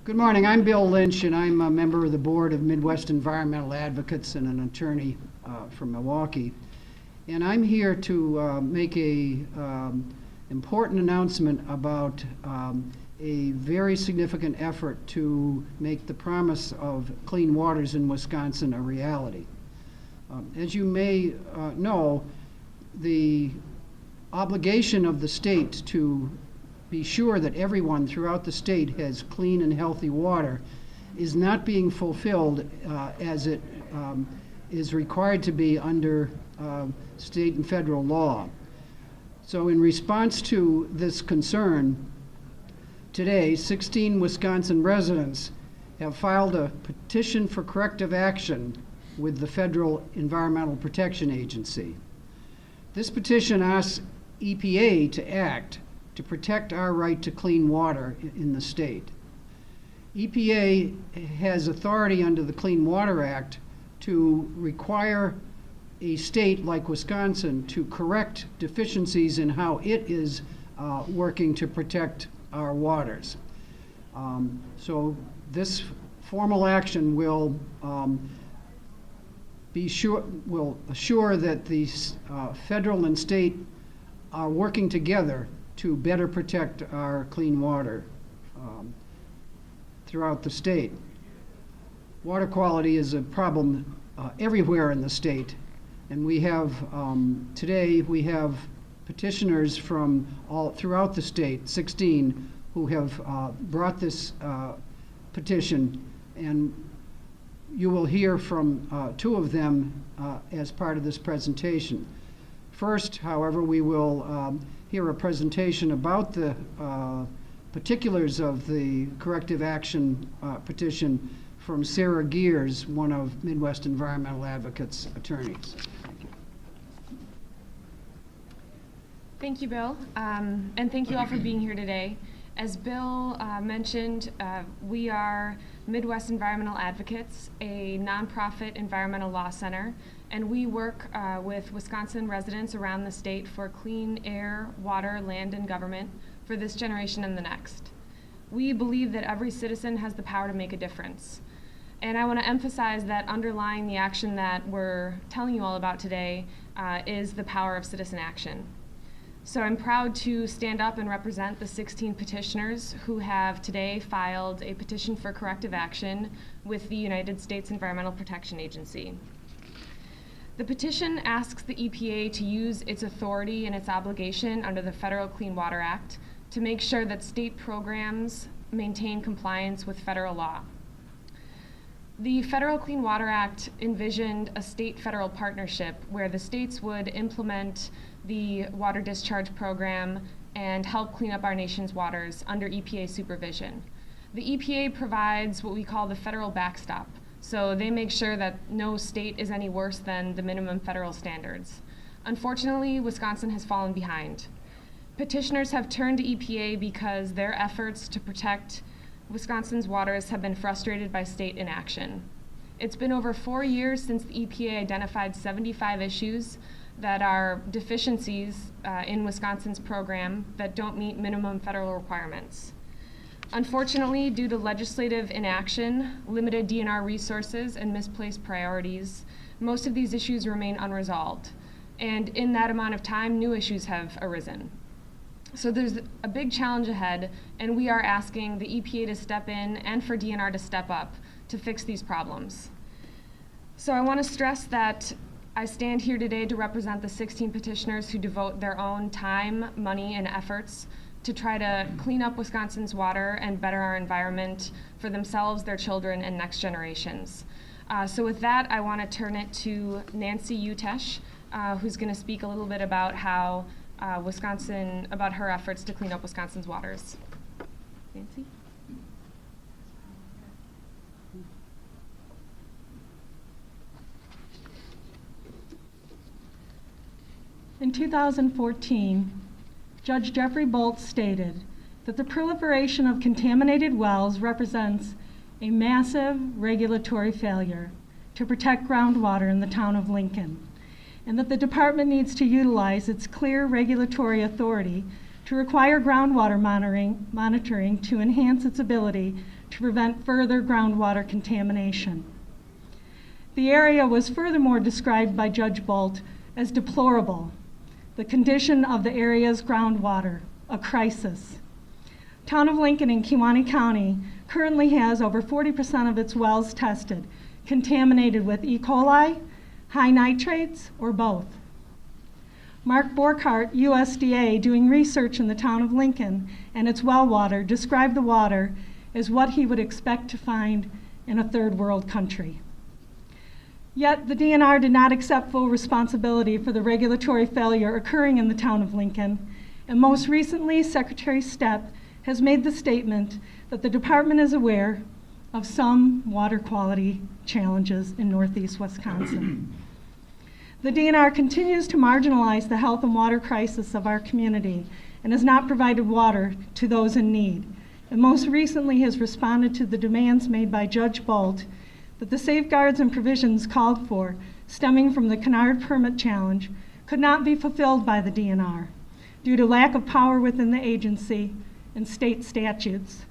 Good morning. I'm Bill Lynch, and I'm a member of the board of Midwest Environmental Advocates and an attorney from Milwaukee. And I'm here to make a important announcement about a very significant effort to make the promise of clean waters in Wisconsin a reality. As you may know, the obligation of the state to be sure that everyone throughout the state has clean and healthy water is not being fulfilled as it is required to be under state and federal law. So in response to this concern, today 16 Wisconsin residents have filed a petition for corrective action with the Federal Environmental Protection Agency. This petition asks EPA to act to protect our right to clean water in the state. EPA has authority under the Clean Water Act to require a state like Wisconsin to correct deficiencies in how it is working to protect our waters. So this formal action will assure that the federal and state are working together to better protect our clean water throughout the state. Water quality is a problem everywhere in the state, and we have today we have petitioners from all throughout the state, 16, who have brought this petition, and you will hear from two of them as part of this presentation. First, however, we will hear a presentation about the particulars of the corrective action petition from Sarah Gears, one of Midwest Environmental Advocates' attorneys. Thank you, Bill, and thank you all for being here today. As Bill mentioned, we are Midwest Environmental Advocates, a nonprofit environmental law center, and we work with Wisconsin residents around the state for clean air, water, land, and government for this generation and the next. We believe that every citizen has the power to make a difference. And I want to emphasize that underlying the action that we're telling you all about today is the power of citizen action. So I'm proud to stand up and represent the 16 petitioners who have today filed a petition for corrective action with the United States Environmental Protection Agency. The petition asks the EPA to use its authority and its obligation under the Federal Clean Water Act to make sure that state programs maintain compliance with federal law. The Federal Clean Water Act envisioned a state-federal partnership where the states would implement the water discharge program and help clean up our nation's waters under EPA supervision. The EPA provides what we call the federal backstop, so they make sure that no state is any worse than the minimum federal standards. Unfortunately, Wisconsin has fallen behind. Petitioners have turned to EPA because their efforts to protect Wisconsin's waters have been frustrated by state inaction. It's been over 4 years since the EPA identified 75 issues that are deficiencies in Wisconsin's program that don't meet minimum federal requirements. Unfortunately, due to legislative inaction, limited DNR resources, and misplaced priorities, most of these issues remain unresolved. And in that amount of time, new issues have arisen. So there's a big challenge ahead, and we are asking the EPA to step in and for DNR to step up to fix these problems. So I want to stress that I stand here today to represent the 16 petitioners who devote their own time, money, and efforts to try to clean up Wisconsin's water and better our environment for themselves, their children, and next generations. So with that, I want to turn it to Nancy Utesh, who's going to speak a little bit about how about her efforts to clean up Wisconsin's waters. Nancy? In 2014, Judge Jeffrey Boltz stated that the proliferation of contaminated wells represents a massive regulatory failure to protect groundwater in the town of Lincoln, and that the department needs to utilize its clear regulatory authority to require groundwater monitoring to enhance its ability to prevent further groundwater contamination. The area was furthermore described by Judge Bolt as deplorable, the condition of the area's groundwater, a crisis. Town of Lincoln in Kewaunee County currently has over 40% of its wells tested, contaminated with E. coli, high nitrates, or both. Mark Borkhardt, USDA, doing research in the town of Lincoln and its well water, described the water as what he would expect to find in a third world country. Yet the DNR did not accept full responsibility for the regulatory failure occurring in the town of Lincoln, and most recently, Secretary Stepp has made the statement that the department is aware of some water quality challenges in northeast Wisconsin. The DNR continues to marginalize the health and water crisis of our community and has not provided water to those in need, and most recently has responded to the demands made by Judge Bolt that the safeguards and provisions called for stemming from the Kennard permit challenge could not be fulfilled by the DNR due to lack of power within the agency and state statutes.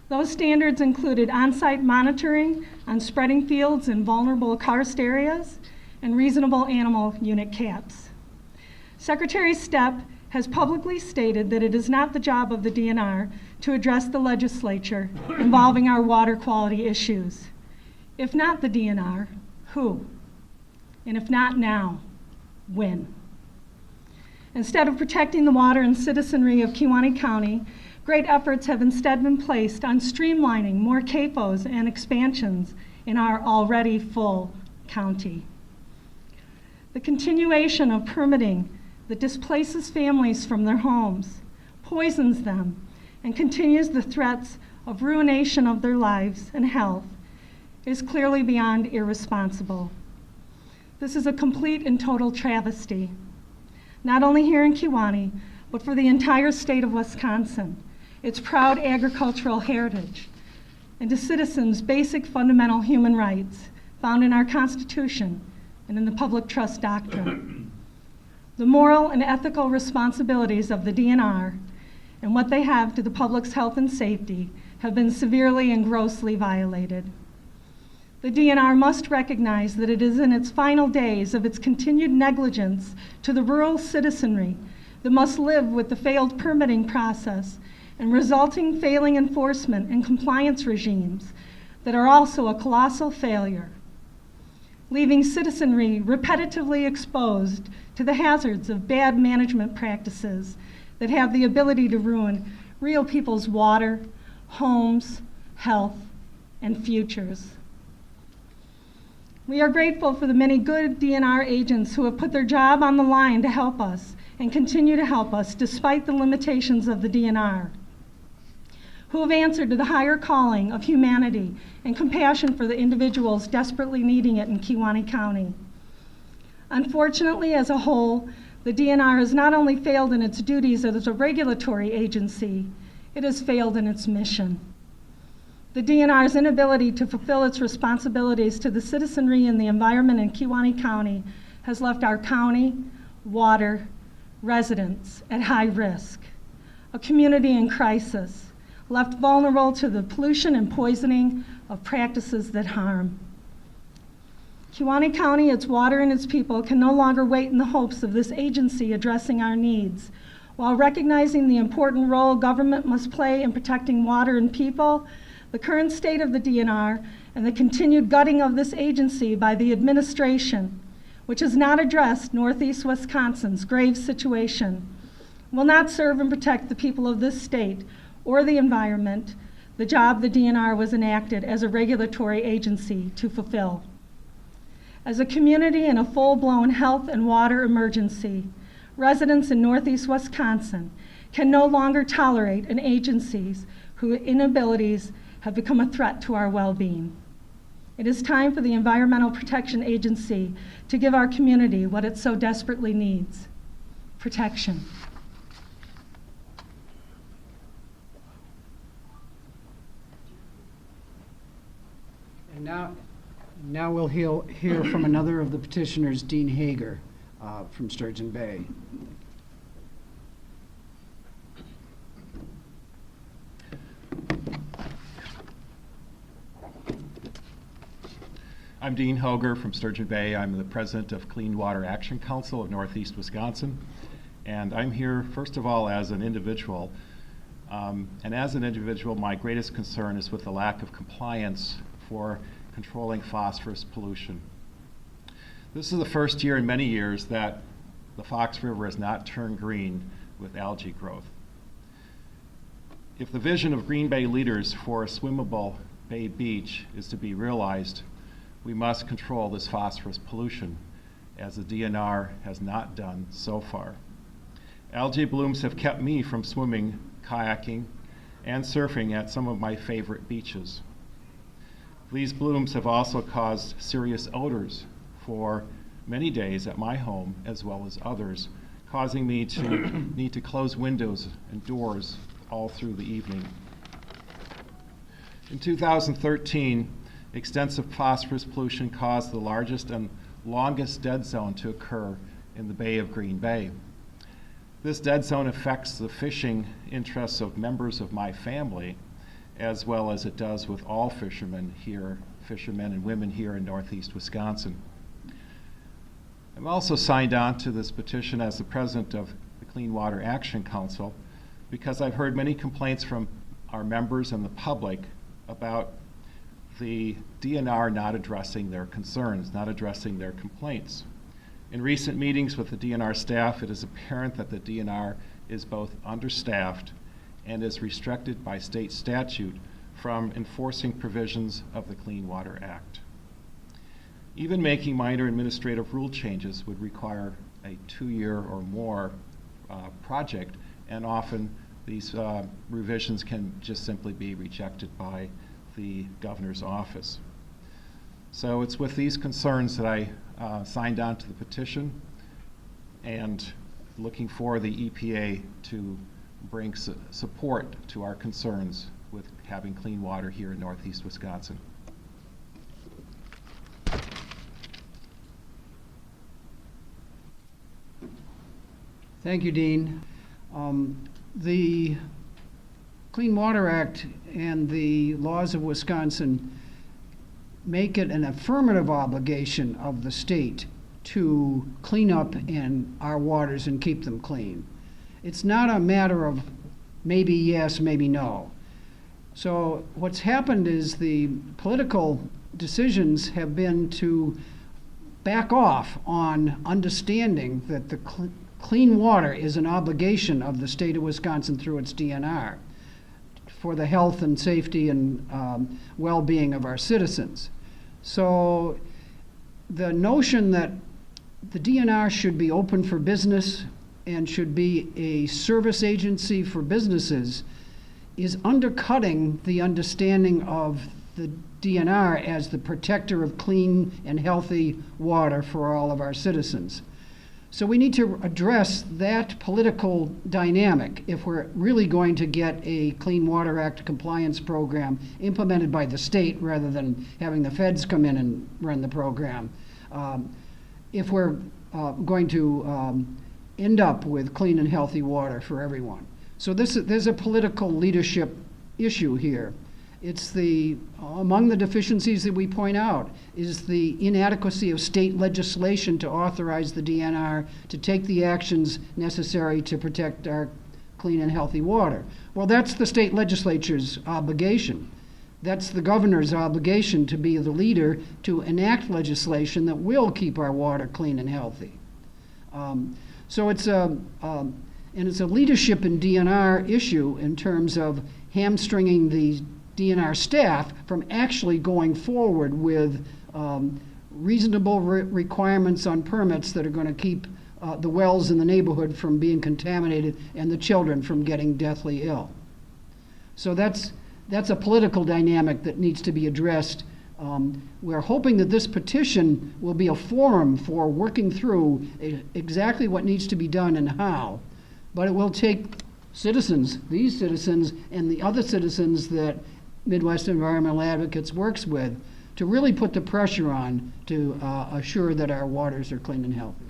Those standards included on-site monitoring on spreading fields in vulnerable karst areas and reasonable animal unit caps. Secretary Stepp has publicly stated that it is not the job of the DNR to address the legislature involving our water quality issues. If not the DNR, who? And if not now, when? Instead of protecting the water and citizenry of Kewaunee County, great efforts have instead been placed on streamlining more CAFOs and expansions in our already full county. The continuation of permitting that displaces families from their homes, poisons them, and continues the threats of ruination of their lives and health is clearly beyond irresponsible. This is a complete and total travesty, not only here in Kewaunee, but for the entire state of Wisconsin, its proud agricultural heritage, and to citizens' basic fundamental human rights found in our Constitution and in the public trust doctrine. The moral and ethical responsibilities of the DNR and what they have to the public's health and safety have been severely and grossly violated. The DNR must recognize that it is in its final days of its continued negligence to the rural citizenry that must live with the failed permitting process and resulting failing enforcement and compliance regimes that are also a colossal failure, leaving citizenry repetitively exposed to the hazards of bad management practices that have the ability to ruin real people's water, homes, health, and futures. We are grateful for the many good DNR agents who have put their job on the line to help us and continue to help us despite the limitations of the DNR, who have answered to the higher calling of humanity and compassion for the individuals desperately needing it in Kewaunee County. Unfortunately, as a whole, the DNR has not only failed in its duties as a regulatory agency, it has failed in its mission. The DNR's inability to fulfill its responsibilities to the citizenry and the environment in Kewaunee County has left our county, water, residents at high risk, a community in crisis, left vulnerable to the pollution and poisoning of practices that harm. Kewaunee County, its water, and its people can no longer wait in the hopes of this agency addressing our needs. While recognizing the important role government must play in protecting water and people, the current state of the DNR and the continued gutting of this agency by the administration, which has not addressed Northeast Wisconsin's grave situation, will not serve and protect the people of this state or the environment, the job the DNR was enacted as a regulatory agency to fulfill. As a community in a full-blown health and water emergency, residents in Northeast Wisconsin can no longer tolerate an agency whose inabilities have become a threat to our well-being. It is time for the Environmental Protection Agency to give our community what it so desperately needs: protection. And now we'll hear from another of the petitioners, Dean Hager, from Sturgeon Bay. I'm Dean Hoger from Sturgeon Bay. I'm the president of Clean Water Action Council of Northeast Wisconsin. And I'm here, first of all, as an individual. And as an individual, my greatest concern is with the lack of compliance for controlling phosphorus pollution. This is the first year in many years that the Fox River has not turned green with algae growth. If the vision of Green Bay leaders for a swimmable Bay Beach is to be realized, we must control this phosphorus pollution, as the DNR has not done so far. Algae blooms have kept me from swimming, kayaking, and surfing at some of my favorite beaches. These blooms have also caused serious odors for many days at my home, as well as others, causing me to need to close windows and doors all through the evening. In 2013, extensive phosphorus pollution caused the largest and longest dead zone to occur in the Bay of Green Bay. This dead zone affects the fishing interests of members of my family, as well as it does with all fishermen and women here in Northeast Wisconsin. I'm also signed on to this petition as the president of the Clean Water Action Council because I've heard many complaints from our members and the public about the DNR not addressing their concerns, not addressing their complaints. In recent meetings with the DNR staff, it is apparent that the DNR is both understaffed and is restricted by state statute from enforcing provisions of the Clean Water Act. Even making minor administrative rule changes would require a 2-year or more project, and often these revisions can just simply be rejected by the governor's office. So it's with these concerns that I signed on to the petition and looking for the EPA to bring support to our concerns with having clean water here in Northeast Wisconsin. Thank you, Dean. The Clean Water Act and the laws of Wisconsin make it an affirmative obligation of the state to clean up in our waters and keep them clean. It's not a matter of maybe yes, maybe no. So what's happened is the political decisions have been to back off on understanding that the clean water is an obligation of the state of Wisconsin through its DNR for the health and safety and well-being of our citizens. So the notion that the DNR should be open for business and should be a service agency for businesses is undercutting the understanding of the DNR as the protector of clean and healthy water for all of our citizens. So we need to address that political dynamic if we're really going to get a Clean Water Act compliance program implemented by the state rather than having the feds come in and run the program. If we're going to end up with clean and healthy water for everyone. So there's a political leadership issue here. It's among the deficiencies that we point out is the inadequacy of state legislation to authorize the DNR to take the actions necessary to protect our clean and healthy water. Well, that's the state legislature's obligation. That's the governor's obligation to be the leader to enact legislation that will keep our water clean and healthy. So it's a leadership in DNR issue in terms of hamstringing the DNR staff from actually going forward with reasonable requirements on permits that are going to keep the wells in the neighborhood from being contaminated and the children from getting deathly ill. So that's a political dynamic that needs to be addressed. We're hoping that this petition will be a forum for working through exactly what needs to be done and how, but it will take citizens, these citizens, and the other citizens that Midwest Environmental Advocates works with to really put the pressure on to assure that our waters are clean and healthy.